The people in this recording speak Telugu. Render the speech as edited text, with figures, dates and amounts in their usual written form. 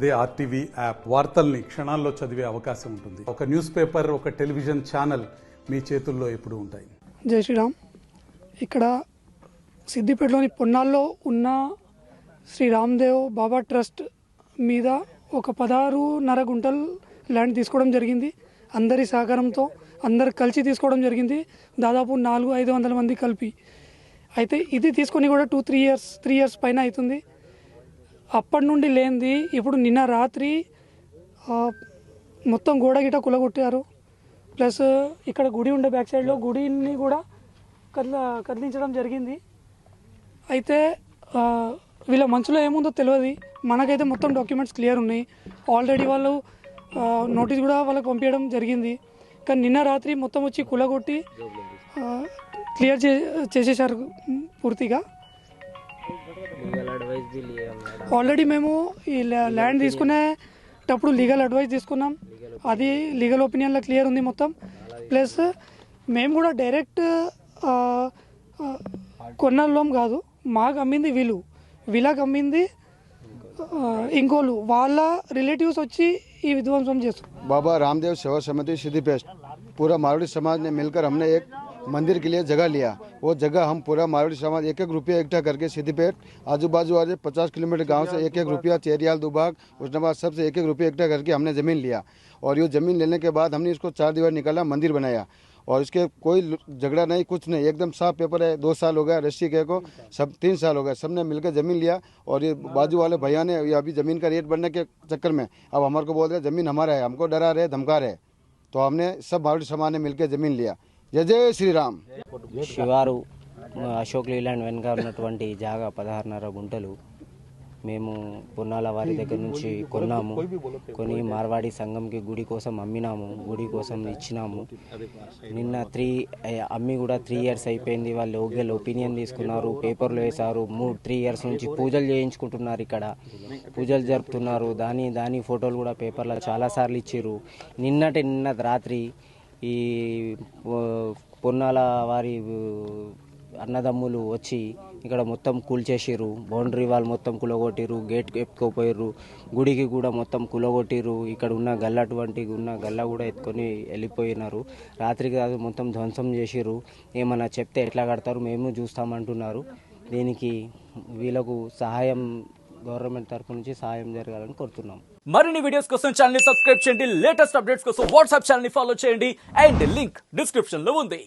అదే ఆర్టీవీ యాప్ వార్తల్ని క్షణాల్లో చదివే అవకాశం ఉంటుంది. ఒక న్యూస్ పేపర్, ఒక టెలివిజన్ ఛానల్ మీ చేతుల్లో ఎప్పుడూ ఉంటాయి. జై శ్రీరామ్. ఇక్కడ సిద్దిపేటలోని పొన్నాల్లో ఉన్న శ్రీ రామ్దేవ్ బాబా ట్రస్ట్ మీద ఒక 16.5 గుంటలు ల్యాండ్ తీసుకోవడం జరిగింది. అందరి సహకారంతో అందరు కలిసి తీసుకోవడం జరిగింది. దాదాపు 400-500 మంది కలిపి. అయితే ఇది తీసుకొని కూడా 2-3 ఇయర్స్ పైన అవుతుంది. అప్పటి నుండి లేనిది ఇప్పుడు నిన్న రాత్రి మొత్తం గోడ గిట కులగొట్టారు. ప్లస్ ఇక్కడ గుడి ఉండే బ్యాక్ సైడ్లో గుడిని కూడా కదిలించడం జరిగింది. అయితే వీళ్ళ మనసులో ఏముందో తెలియదు. మనకైతే మొత్తం డాక్యుమెంట్స్ క్లియర్ ఉన్నాయి. ఆల్రెడీ వాళ్ళు నోటీస్ కూడా వాళ్ళకి పంపించడం జరిగింది. కానీ నిన్న రాత్రి మొత్తం వచ్చి కులగొట్టి క్లియర్ చేసేసారు పూర్తిగా. ఆల్రెడీ మేము ఈ ల్యాండ్ తీసుకునేటప్పుడు లీగల్ అడ్వైస్ తీసుకున్నాం. అది లీగల్ ఒపీనియన్లో క్లియర్ ఉంది మొత్తం. ప్లస్ మేము కూడా డైరెక్ట్ కొన్నోళ్ళం కాదు, మాకు అమ్మింది వీళ్ళకి అమ్మింది ఇంకోళ్ళు, వాళ్ళ రిలేటివ్స్ వచ్చి ఈ విధ్వంసం చేస్తారు. बाबा रामदेव सेवा समिति सिद्धिपेट पूरा मारवाड़ी समाज ने मिलकर हमने एक मंदिर के लिए जगह लिया. वो जगह हम पूरा मारवाड़ी समाज 1-1 रुपया इकट्ठा करके सिद्धिपेट आजू बाजू वाले 50 किलोमीटर गांव से 1-1 रुपया, चेरियाल दुबाग उसनाबाद सबसे 1-1 रुपया इकट्ठा करके हमने ज़मीन लिया. और ये ज़मीन लेने के बाद हमने इसको 4 दीवार निकाला, मंदिर बनाया. और इसके कोई झगड़ा नहीं, कुछ नहीं, एकदम साफ पेपर है. 2 साल हो गया रजिस्ट्री के को, सब 3 साल हो गए. सबने मिलकर ज़मीन लिया. और ये बाजू वाले भैया ने ये अभी ज़मीन का रेट बढ़ने के चक्कर में अब हमारे को बोल रहे ज़मीन हमारा है, हमको डरा रहे, धमका रहे. तो हमने सब मारवाड़ी समाज ने मिलकर ज़मीन लिया. जय जय श्री राम. శివారు అశోక్ లీలాండ్ వెనుక ఉన్నటువంటి జాగా 16.5 గుంటలు మేము పొన్నాల వారి దగ్గర నుంచి కొని మార్వాడి సంఘంకి గుడి కోసం అమ్మినాము, గుడి కోసం ఇచ్చినాము. నిన్న అమ్మి కూడా 3 ఇయర్స్ అయిపోయింది. వాళ్ళు ఒపీనియన్ తీసుకున్నారు, పేపర్లు వేశారు. 3 ఇయర్స్ నుంచి పూజలు చేయించుకుంటున్నారు, ఇక్కడ పూజలు జరుపుతున్నారు. దాని ఫోటోలు కూడా పేపర్లో చాలాసార్లు ఇచ్చారు. నిన్న రాత్రి ఈ పొన్నాల వారి అన్నదమ్ములు వచ్చి ఇక్కడ మొత్తం కూల్చేసిర్రు. బౌండరీ వాల్ మొత్తం కులగొట్టిర్రు, గేట్ ఎత్తుకోపోయారు, గుడికి కూడా మొత్తం కులగొట్టిర్రు. ఇక్కడ ఉన్న గల్ల కూడా ఎత్తుకొని వెళ్ళిపోయినారు. రాత్రికి కాదు మొత్తం ధ్వంసం చేసిర్రు. ఏమన్నా చెప్తే ఎట్లా కడతారు, మేము చూస్తామంటున్నారు. దీనికి వీళ్ళకు సహాయం గవర్నమెంట్ తరఫు నుంచి సహాయం జరగాలని కోరుతున్నాం. మరిన్ని వీడియోస్ కోసం ఛానల్ ని సబ్స్క్రైబ్ చేయండి. లేటెస్ట్ అప్డేట్స్ కోసం వాట్సాప్ ఛానల్ ని ఫాలో చేయండి. అండ్ లింక్ డిస్క్రిప్షన్ లో ఉంది.